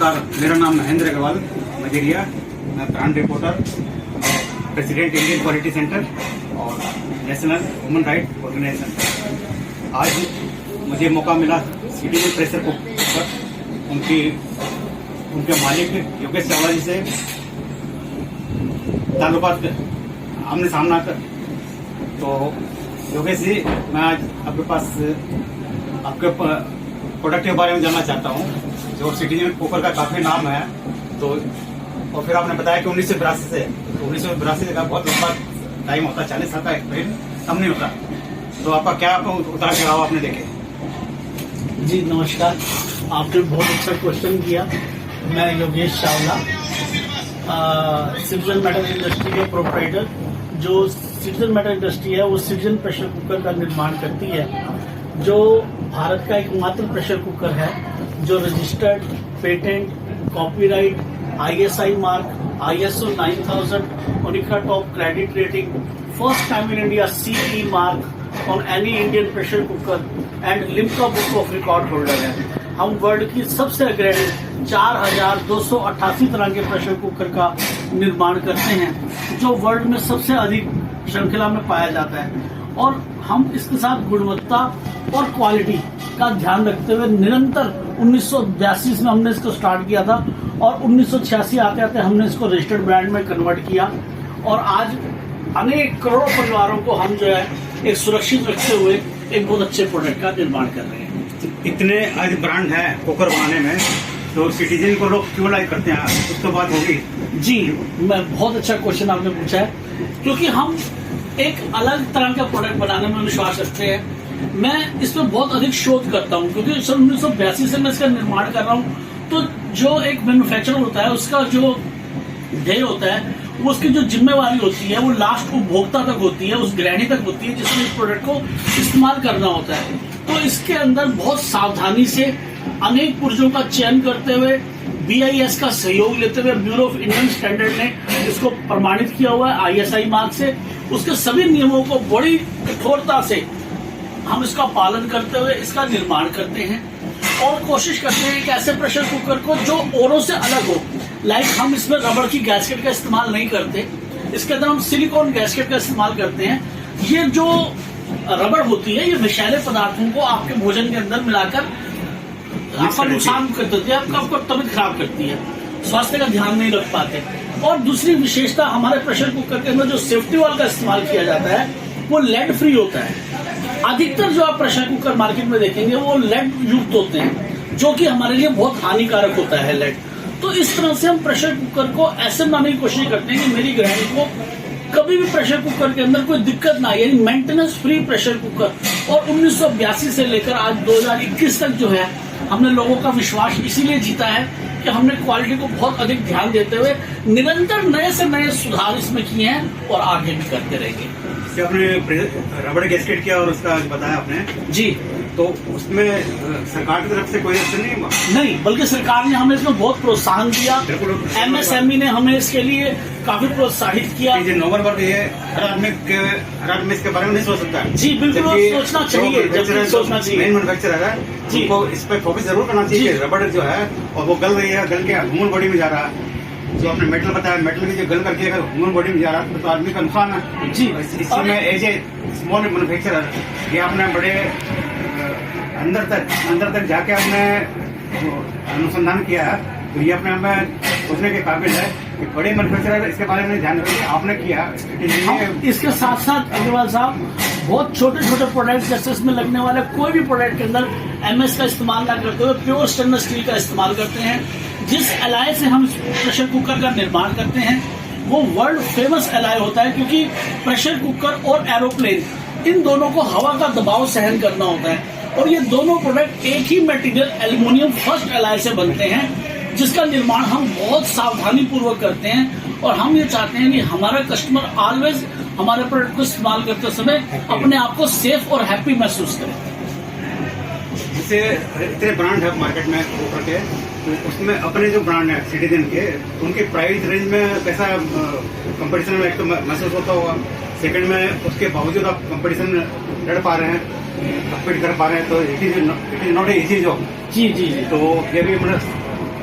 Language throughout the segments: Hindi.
नमस्कार, मेरा नाम महेंद्र अग्रवाल मजेरिया, मैं brand reporter, president Indian quality centre और नेशनल ह्यूमन राइट ऑर्गेनाइजेशन। आज मुझे मौका मिला सिटीजन प्रेशर कुकर उनके मालिक योगेश चावला जी से ताल्लुकात आमने सामना कर। तो योगेश जी, मैं आज आपके पास आपके प्रोडक्ट के बारे में जानना चाहता हूँ, जो सिटीजन कुकर का काफी नाम है। तो और फिर आपने बताया कि 1982 का बहुत लंबा टाइम होता है, 40 साल का एक्सपीरियंस कम नहीं होता। तो आपका क्या उतार चढ़ाव आपने देखे? जी नमस्कार, आपने बहुत अच्छा क्वेश्चन किया। मैं Yogesh Chawla, citizen metal industry के प्रोप्राइटर। जो सिटीजन मेटल इंडस्ट्री है वो सिटीजन प्रेशर कुकर का निर्माण करती है, जो भारत का एकमात्र प्रेशर कुकर है जो registered, patent, copyright, ISI mark, ISO 9000, उनिका top credit rating, first time in India CE mark on any Indian pressure cooker and Limca book of record holder है। हम वर्ल्ड की सबसे अग्रेसिव 4288 तरह के प्रेशर कुकर का निर्माण करते हैं, जो वर्ल्ड में सबसे अधिक श्रृंखला में पाया जाता है। और हम इसके साथ गुणवत्ता और क्वालिटी का ध्यान रखते हुए निरंतर 1982 में हमने इसको स्टार्ट किया था और 1986 आते आते हमने इसको रजिस्टर्ड ब्रांड में कन्वर्ट किया और आज अनेक करोड़ों परिवारों को हम जो है एक सुरक्षित रखते हुए एक बहुत अच्छे प्रोडक्ट का निर्माण कर रहे हैं। इतने आज ब्रांड है कुकर बनाने में, तो सिटीजन को लोग क्यों लाइक करते हैं, उस तो बात होगी। जी, मैं बहुत अच्छा क्वेश्चन आपने पूछा है, क्योंकि हम एक अलग तरह का प्रोडक्ट बनाने में विश्वास रखते हैं। मैं इसमें बहुत अधिक शोध करता हूँ, क्योंकि सन 1982 से मैं इसका निर्माण कर रहा हूँ। तो जो एक मैन्युफैक्चरर होता है उसका जो ध्येय होता है, वो उसकी जो जिम्मेवारी होती है वो लास्ट उपभोक्ता तक होती है, उस गृहिणी तक होती है जिसने इस प्रोडक्ट को इस्तेमाल करना होता है। तो इसके अंदर बहुत सावधानी से अनेक पुर्जों का चयन करते हुए, BIS का सहयोग लेते हुए, ब्यूरो ऑफ इंडियन स्टैंडर्ड ने इसको प्रमाणित किया हुआ है ISI मार्क से। उसके सभी नियमों को बड़ी कठोरता से हम इसका पालन करते हुए इसका निर्माण करते हैं और कोशिश करते हैं एक ऐसे प्रेशर कुकर को जो औरों से अलग हो। लाइक हम इसमें रबड़ की गैस्केट का इस्तेमाल नहीं करते, इसके अंदर हम सिलिकॉन गैस्केट का इस्तेमाल करते हैं। ये जो रबड़ होती है ये विषैले पदार्थों को आपके भोजन के अंदर मिलाकर आपका नुकसान कर देती है, आपका तबीयत खराब करती है, स्वास्थ्य का ध्यान नहीं रख पाते। और दूसरी विशेषता, हमारे प्रेशर कुकर के अंदर जो सेफ्टी वाल्व का इस्तेमाल किया जाता है वो लेड फ्री होता है। अधिकतर जो आप प्रेशर कुकर मार्केट में देखेंगे वो लेड युक्त होते हैं, जो कि हमारे लिए बहुत हानिकारक होता है लेड। तो इस तरह से हम प्रेशर कुकर को ऐसे बनाने की कोशिश करते हैं कि मेरी गृहिणी को कभी भी प्रेशर कुकर के अंदर कोई दिक्कत ना आए, यानी मेंटेनेंस फ्री प्रेशर कुकर। और 1982 से लेकर आज 2021 तक जो है हमने लोगों का विश्वास इसीलिए जीता है कि हमने क्वालिटी को बहुत अधिक ध्यान देते हुए निरंतर नए से नए सुधार इसमें किए हैं और आगे भी करते रहेंगे। आपने रबड़ गैस्केट किया और उसका बताया आपने जी, तो उसमें सरकार की तरफ से कोई एक्शन नहीं, बल्कि सरकार ने हमें इसमें बहुत प्रोत्साहन दिया। MSME ने हमें इसके लिए काफी प्रोत्साहित किया। नंबर पर हर आदमी इसके बारे में नहीं सोच सकता। जी बिल्कुल, सोचना चाहिए, सोचना चाहिए। मेन मैन्युफैक्चरर है, उनको इस पर फोकस जरूर करना चाहिए। रबड़ जो है और वो गल रही है, गल के ह्यूमन बॉडी में जा रहा है। जो आपने मेटल बताया, मेटल की जो गल करके अगर ह्यूमन बॉडी में जा रहा है तो आदमी का नुकसान है। जी, इसमें एज ए स्मॉल मैन्युफैक्चरर ये आपने बड़े अंदर तक जाके आपने अनुसंधान किया है, तो ये अपने हमें सोचने के काबिल है कि बड़े मैन्युफैक्चरर इसके बारे में ध्यान रखेंगे। आपने किया इसके साथ साथ अग्रवाल साहब बहुत छोटे छोटे प्रोडक्ट जैसे इसमें लगने वाले कोई भी प्रोडक्ट के अंदर MS का इस्तेमाल ना करते हुए प्योर स्टेनलेस स्टील का इस्तेमाल करते हैं। जिस एलॉय से हम प्रेशर कुकर का निर्माण करते हैं वो वर्ल्ड फेमस एलॉय होता है, क्योंकि प्रेशर कुकर और एरोप्लेन इन दोनों को हवा का दबाव सहन करना होता है और ये दोनों प्रोडक्ट एक ही मटेरियल एल्युमिनियम फर्स्ट एलॉय से बनते हैं, जिसका निर्माण हम बहुत सावधानी पूर्वक करते हैं। और हम ये चाहते हैं कि हमारा कस्टमर ऑलवेज हमारे प्रोडक्ट को इस्तेमाल करते समय अपने आप को सेफ और हैप्पी महसूस करें। जैसे इतने ब्रांड है मार्केट में कुकर के, तो उसमें अपने जो ब्रांड है सिटीजन के, उनके प्राइस रेंज में कैसा कंपटीशन में एक तो महसूस होता होगा, सेकंड में उसके बावजूद आप कंपटीशन लड़ पा रहे हैं, कम्पीट कर पा रहे हैं, तो it is not a easy job. जी जी जी। तो ये भी मतलब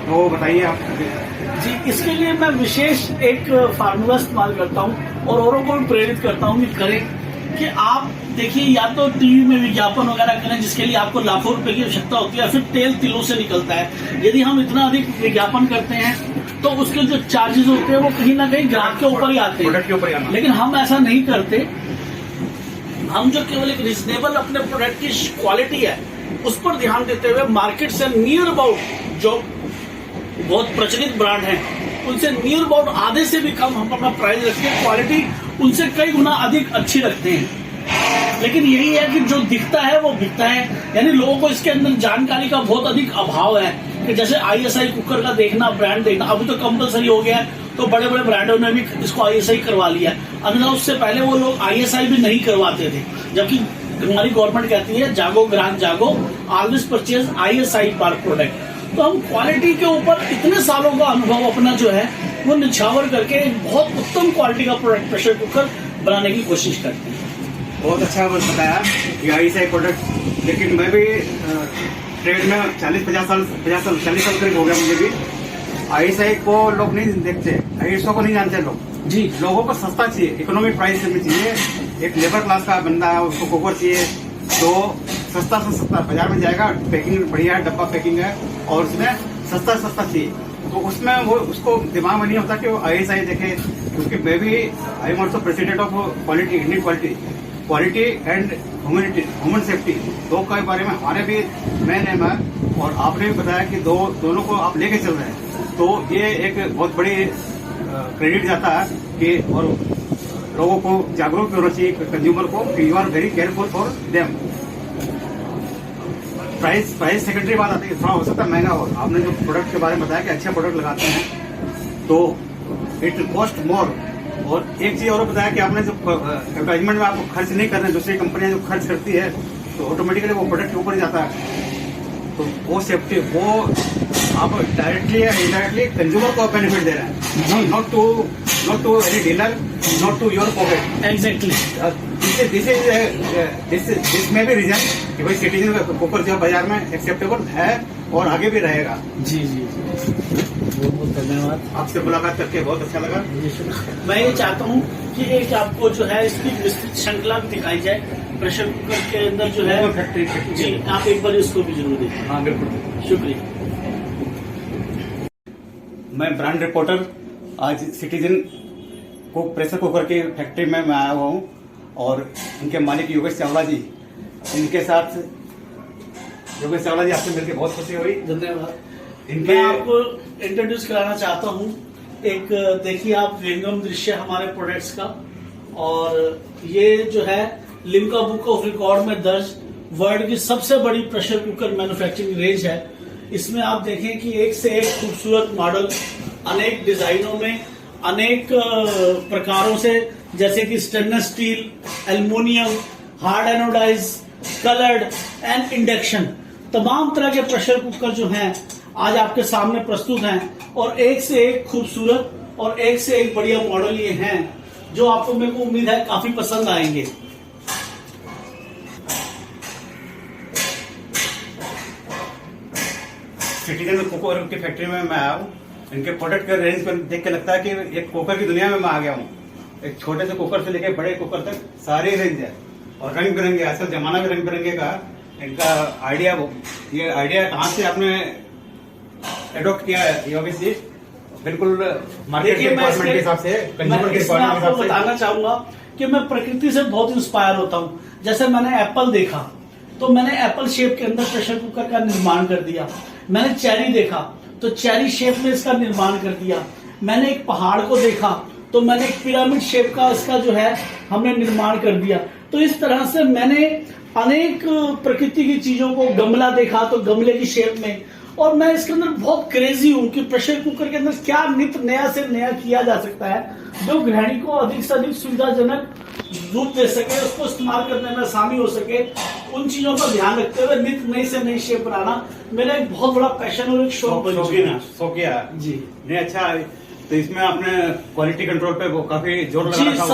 वो बताइए आप। जी, इसके लिए मैं विशेष एक फार्मूला इस्तेमाल करता हूँ और औरों को भी प्रेरित करता हूँ कि करें, कि आप देखिए या तो टीवी में विज्ञापन वगैरह करें जिसके लिए आपको लाखों रुपए की आवश्यकता होती है, फिर तेल तिलों से निकलता है। यदि हम इतना अधिक विज्ञापन करते हैं तो उसके जो चार्जेस होते हैं वो कहीं ना कहीं ग्राहक के ऊपर ही आते हैं, लेकिन हम ऐसा नहीं करते। हम जो केवल एक रिजनेबल अपने प्रोडक्ट की क्वालिटी है उस पर ध्यान देते हुए मार्केट से नियर अबाउट जो बहुत प्रचलित ब्रांड हैं उनसे नियर अबाउट आधे से भी कम हम अपना प्राइस रखते हैं, क्वालिटी उनसे कई गुना अधिक अच्छी रखते हैं। लेकिन यही है कि जो दिखता है वो बिकता है, यानी लोगों को इसके अंदर जानकारी का बहुत अधिक अभाव है कि जैसे ISI कुकर का देखना, ब्रांड देखना अभी तो कंपलसरी हो गया है, तो बड़े बड़े ब्रांडों ने भी इसको ISI करवा लिया है। अन्यथा उससे पहले वो लोग ISI भी नहीं करवाते थे, जबकि हमारी गवर्नमेंट कहती है जागो ग्राहक जागो, ऑलवेज परचेज ISI पर प्रोडक्ट। तो हम क्वालिटी के ऊपर इतने सालों का अनुभव अपना जो है वो निछावर करके एक बहुत उत्तम क्वालिटी का प्रोडक्ट प्रेशर कुकर बनाने की कोशिश करते हैं। बहुत अच्छा बताया कि ISI प्रोडक्ट, लेकिन मैं भी ट्रेड में 40 साल करीब हो गया मुझे भी। ISI को लोग नहीं देखते, ISO को नहीं जानते लोग जी। लोगों को सस्ता चाहिए, इकोनॉमिक प्राइस में चाहिए। एक लेबर क्लास का बंदा है उसको कुकर चाहिए तो सस्ता से सस्ता बाजार में जाएगा, पैकिंग बढ़िया है, डब्बा पैकिंग है और उसमें सस्ता चाहिए। तो उसमें वो उसको दिमाग में नहीं होता कि वो ISI देखे, क्योंकि मैं भी I am also president of quality, Indian quality and human safety, दो के बारे में हमारे भी मेन एम है। और आपने भी बताया कि दोनों को आप लेके चल रहे हैं, तो ये एक बहुत बड़ी क्रेडिट जाता है कि और लोगों को जागरूक होना चाहिए कंज्यूमर को कि you are very careful for them. Price secondary बात आती है, थोड़ा हो सकता है महंगा हो। आपने जो प्रोडक्ट के बारे में बताया कि अच्छे प्रोडक्ट लगाते हैं तो इट कॉस्ट मोर। और एक चीज और बताया कि आपने जो एडवर्टाइजमेंट में आपको खर्च नहीं करना है, दूसरी कंपनियां जो खर्च करती है तो ऑटोमेटिकली वो प्रोडक्ट के ऊपर ही जाता है। तो वो सेफ्टी वो आप डायरेक्टली या इनडायरेक्टली कंज्यूमर को बेनिफिट दे रहे हैं, not to any dealer, not to your pocket. Exactly this में भी रीजन कि भाई सिटीजन कुकर जो बाजार में एक्सेप्टेबल है और आगे भी रहेगा। जी जी जी, बहुत बहुत धन्यवाद। आपसे मुलाकात करके बहुत अच्छा लगा। मैं ये चाहता हूँ कि एक आपको जो है इसकी विस्तृत श्रृंखला भी दिखाई जाए प्रेशर कुकर के अंदर जो है फैक्ट्री जी, आप एक बार इसको भी जरूर देखें। हाँ बिल्कुल, शुक्रिया। मैं ब्रांड रिपोर्टर आज सिटीजन को प्रेशर कुकर की फैक्ट्री में मैं आया हुआ हूँ और इनके मालिक योगेश चावला जी, इनके साथ योगेश चावला जी आपसे मिलकर बहुत खुशी हुई। धन्यवाद। इनके मैं आपको इंट्रोड्यूस कराना चाहता हूँ। एक देखिए आप विहंगम दृश्य हमारे प्रोडक्ट्स का, और ये जो है लिम्का बुक ऑफ रिकॉर्ड में दर्ज वर्ल्ड की सबसे बड़ी प्रेशर कुकर मैन्युफैक्चरिंग रेंज है। इसमें आप देखें कि एक से एक खूबसूरत मॉडल, अनेक डिजाइनों में, अनेक प्रकारों से, जैसे कि stainless steel, aluminium, hard anodize, coloured and induction, तमाम तरह के प्रेशर कुकर जो हैं आज आपके सामने प्रस्तुत हैं। और एक से एक खूबसूरत और एक से एक बढ़िया मॉडल ये हैं जो आपको, मेरे को उम्मीद है, काफी पसंद आएंगे। सिटीजन कुकर की फैक्ट्री में मैं आया हूँ। इनके प्रोडक्ट के रेंज को देख के लगता है कि एक कुकर की दुनिया में मैं आ गया हूँ। एक छोटे से कुकर से लेकर बड़े कुकर तक सारी रेंज है और रंग बिरंगे, आजकल जमाना भी रंग बिरंगे का। इनका आइडिया, ये आइडिया कहाँ से आपने एडॉप्ट किया है योगेश जी? बिल्कुल मार्केट के रिक्वायरमेंट के हिसाब से, कंज्यूमर के रिक्वायरमेंट के हिसाब से। बताना चाहूंगा कि मैं प्रकृति से बहुत इंस्पायर होता हूँ। जैसे मैंने एप्पल देखा तो मैंने एप्पल शेप के अंदर प्रेशर कुकर का निर्माण कर दिया। मैंने चेरी देखा तो चेरी शेप में इसका निर्माण कर दिया। मैंने एक पहाड़ को देखा तो मैंने एक पिरामिड शेप का इसका जो है हमने निर्माण कर दिया। तो इस तरह से मैंने अनेक प्रकृति की चीजों को, गमला देखा तो गमले की शेप में, और मैं इसके अंदर बहुत क्रेजी हूं कि प्रेशर कुकर के अंदर क्या नित्य नया से नया किया जा सकता है जो गृहिणी को अधिक से अधिक सुविधाजनक रूप दे सके, उसको इस्तेमाल करने में आसानी हो सके। उन चीजों का ध्यान रखते हुए नित्य नई से नई शेप बनाना मेरा एक बहुत बड़ा पैशन और एक शौक शौकिया जी। नहीं, अच्छा, तो इसमें आपने क्वालिटी कंट्रोल पे वो काफी जोर लगा रखा।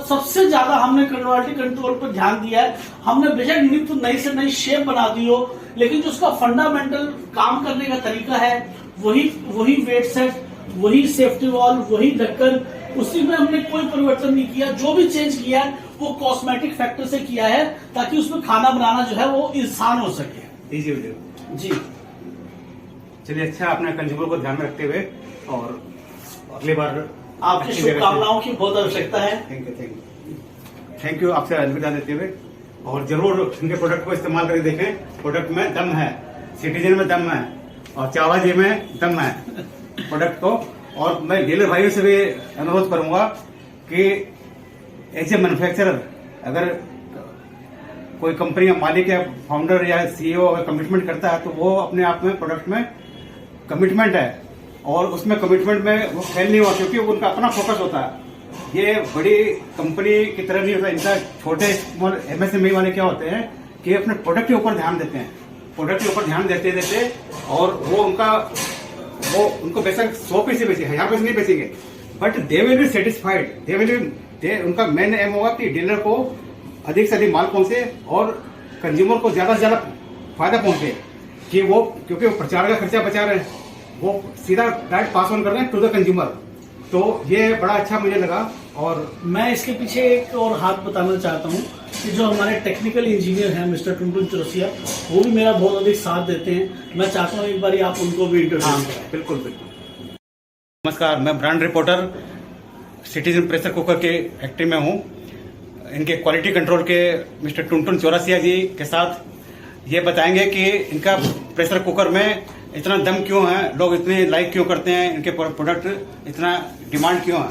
सबसे ज्यादा हमने क्वालिटी कंट्रोल पर ध्यान दिया है। हमने बेशक नित्य नई से नई शेप बना दी हो, लेकिन जो उसका फंडामेंटल काम करने का तरीका है वही वेट सेट, वही सेफ्टी वॉल्व, वही ढक्कन, उसी में हमने कोई परिवर्तन नहीं किया। जो भी चेंज किया है वो कॉस्मेटिक फैक्टर से किया है ताकि उसमें खाना बनाना जो है वो आसान हो सके। इजी हो जाए। जी चलिए, अच्छा, अपने कंज्यूमर को ध्यान में रखते हुए और अगली बार आपकी शुभकामनाओं की बहुत आवश्यकता है। थैंक यू आपसे अलविदा देते हुए, और जरूर इनके प्रोडक्ट को इस्तेमाल करके देखें। प्रोडक्ट में दम है, सिटीजन में दम है और चावला जी में दम है प्रोडक्ट को। और मैं डीलर भाइयों से भी अनुरोध करूंगा कि एज ए मैन्युफैक्चरर अगर कोई कंपनी का मालिक या फाउंडर या सीईओ अगर कमिटमेंट करता है तो वो अपने आप में प्रोडक्ट में कमिटमेंट है, और उसमें कमिटमेंट में वो फेल नहीं हुआ क्योंकि उनका अपना फोकस होता है। ये बड़ी कंपनी की तरह नहीं होता। इनका छोटे एमएसएमई वाले क्या होते हैं कि अपने प्रोडक्ट के ऊपर ध्यान देते हैं, प्रोडक्ट के ऊपर ध्यान देते देते, और वो उनको बेशक 100 पीस बेचे, 1000 पीस नहीं बेचेंगे, but they will be satisfied. उनका मेन एम होगा कि डीलर को अधिक से अधिक माल पहुंचे और कंज्यूमर को ज्यादा से ज्यादा फायदा पहुंचे, कि वो क्योंकि वो प्रचार का खर्चा बचा रहे हैं, वो सीधा डायरेक्ट पास ऑन कर रहे हैं टू द कंज्यूमर। तो ये बड़ा अच्छा मुझे लगा। और मैं इसके पीछे एक और हाथ बताना चाहता हूँ कि जो हमारे टेक्निकल इंजीनियर हैं मिस्टर टुनटुन चौरसिया, वो भी मेरा बहुत अधिक साथ देते हैं। मैं चाहता हूँ एक बार आप उनको भी इंटरव्यू करें। बिल्कुल। नमस्कार, मैं brand reporter citizen pressure cooker के फैक्ट्री में हूँ। इनके क्वालिटी कंट्रोल के मिस्टर टुनटुन चौरसिया जी के साथ ये बताएंगे कि इनका प्रेशर कुकर में इतना दम क्यों है, लोग इतने लाइक क्यों करते हैं, इनके प्रोडक्ट इतना डिमांड क्यों है।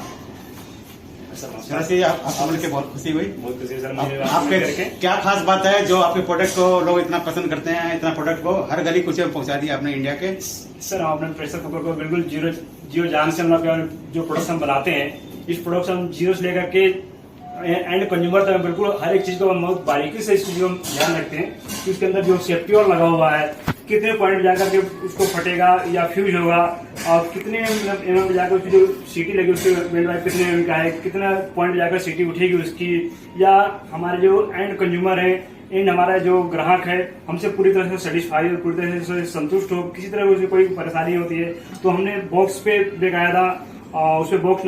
सर, आपको मिलकर बहुत खुशी हुई। बहुत खुशी सर मुझे आपके क्या खास बात है जो आपके प्रोडक्ट को लोग इतना पसंद करते हैं, इतना प्रोडक्ट को हर गली कुछ में पहुंचा दिया आपने इंडिया के। सर, हम अपने प्रेशर कुकर को बिल्कुल जीरो जान से हम लोग जो प्रोडक्ट हम बनाते हैं, इस प्रोडक्ट हम जीरो से लेकर के एंड कंज्यूमर तक बिल्कुल हर एक चीज को हम बहुत बारीकी से इसको जो हम ध्यान रखते हैं कि उसके अंदर जो सेफ्टी और लगा हुआ है, कितने पॉइंट जाकर के उसको फटेगा या फ्यूज होगा, और कितने एमएम जाकर उसकी जो सीटी लगी उसके वेल्ड वाइड कितने एमएम का है, कितना पॉइंट जाकर सीटी उठेगी उसकी, या हमारे जो एंड कंज्यूमर है, एंड हमारा जो ग्राहक है हमसे पूरी तरह से सेटिस्फाई और पूरी तरह से संतुष्ट हो, किसी तरह उसे कोई परेशानी होती है तो हमने बॉक्स पे बेकायदा उसपे बॉक्स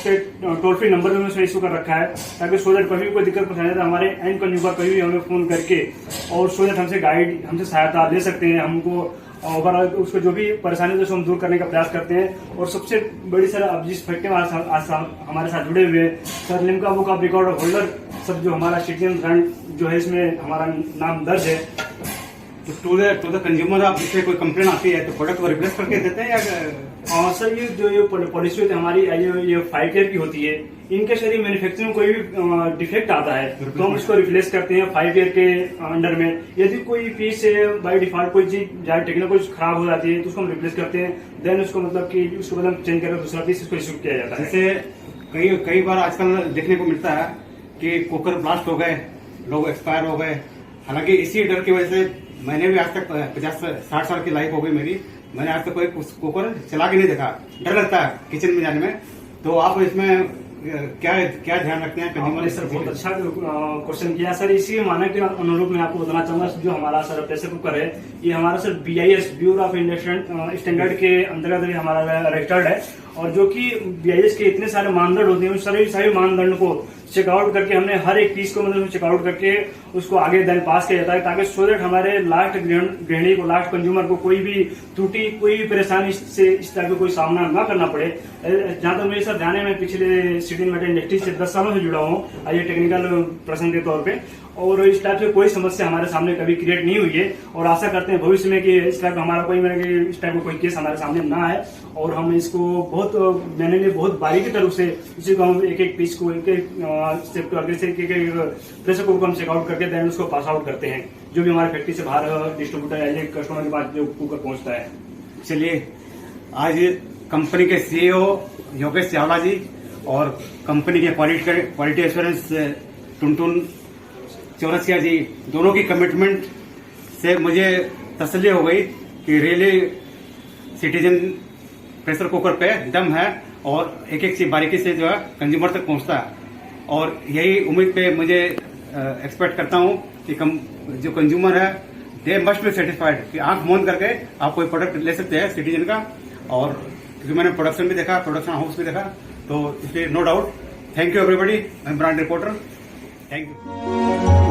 पे टोल फ्री नंबर भी उसमें इशू कर रखा है, ताकि सो दैट कभी भी कोई दिक्कत परेशानी तो हमारे एंड कंज्यूमर कभी भी हमें फोन करके और सो दैट हमसे सहायता ले सकते हैं। हमको ओवरऑल उसको जो भी परेशानी है हम दूर करने का प्रयास करते हैं। और सबसे बड़ी सर, अब जिस फैक्ट्री हमारे साथ जुड़े हुए sir, Limca book of record holder sir, जो हमारा सिटीजन ब्रांड जो है इसमें हमारा नाम दर्ज है। टू द कंज्यूमर आप इससे कोई कंप्लेन आती है तो प्रोडक्ट को रिप्लेस करके देते हैं या सर, ये जो पॉलिसी होती है हमारी, ये 5 ईयर की होती है। इनके शरीर मैन्युफैक्चरिंग कोई भी डिफेक्ट आता है तो हम उसको रिप्लेस करते हैं 5 ईयर के अंडर में। यदि कोई पीस से बाय डिफॉल्ट कोई चीज टेक्निकल कुछ खराब हो जाती है तो उसको हम रिप्लेस करते हैं, देन उसको मतलब चेंज करके दूसरा पीस इसको इशू किया जाता है। जैसे कई बार आजकल देखने को मिलता है कि कुकर ब्लास्ट हो गए, लोग एक्सपायर हो गए। हालांकि इसी डर की वजह से मैंने भी आज तक 50-60 साल की लाइफ हो गई मेरी, मैंने आज तक कोई कुकर चला के नहीं देखा, डर लगता है किचन में जाने में। तो आप इसमें क्या ध्यान रखते हैं? आपने सर बहुत अच्छा क्वेश्चन किया सर। इसी मानक के अनुरूप मैं आपको बताना चाहूंगा, जो हमारा सर प्रेशर कुकर है ये हमारा sir BIS bureau of industrial standard के अंतर्गत हमारा रजिस्टर्ड है, और जो कि BIS के इतने सारे मानदंड होते हैं उन सभी मानदंड को चेकआउट करके हमने हर एक पीस को मतलब चेकआउट करके उसको आगे देन पास किया जाता है, ताकि सो दैट हमारे लास्ट गृहिणी को, लास्ट कंज्यूमर को कोई भी त्रुटि, कोई भी परेशानी से इस तरह का कोई सामना न करना पड़े। जहां तक मेरे सर ध्यान है, मैं पिछले सिटी मेटल इंडस्ट्री से 10 सालों से जुड़ा हूँ एज ए टेक्निकल पर्सन के तौर पे, और इस टाइप से कोई समस्या हमारे सामने कभी क्रिएट नहीं हुई है। और आशा करते हैं भविष्य में कि इस टाइप का हमारा इस टाइप का कोई केस हमारे सामने ना आए, और हम इसको बहुत बारीकी तरह से इसी को हम एक पीस को प्रेशर कुकर को हम चेकआउट करके देन उसको पास आउट करते हैं, जो भी हमारे फैक्ट्री से बाहर डिस्ट्रीब्यूटर या कस्टमर के पास जो कुकर पहुंचता है। चलिए, आज कंपनी के CEO योगेश चावला जी और कंपनी के क्वालिटी एश्योरेंस टुनटुन चौरसिया जी, दोनों की कमिटमेंट से मुझे तसल्ली हो गई कि रियली सिटीजन प्रेशर कुकर पे दम है और एक एक चीज बारीकी से जो है कंज्यूमर तक पहुंचता है। और यही उम्मीद पे मुझे एक्सपेक्ट करता हूं कि जो कंज्यूमर है दे मस्ट बी सेटिस्फाइड कि आंख मूंद करके आप कोई प्रोडक्ट ले सकते हैं सिटीजन का। और क्योंकि मैंने प्रोडक्शन भी देखा, प्रोडक्शन हाउस भी देखा, तो इसलिए no doubt. Thank you everybody, I am brand reporter. Thank you.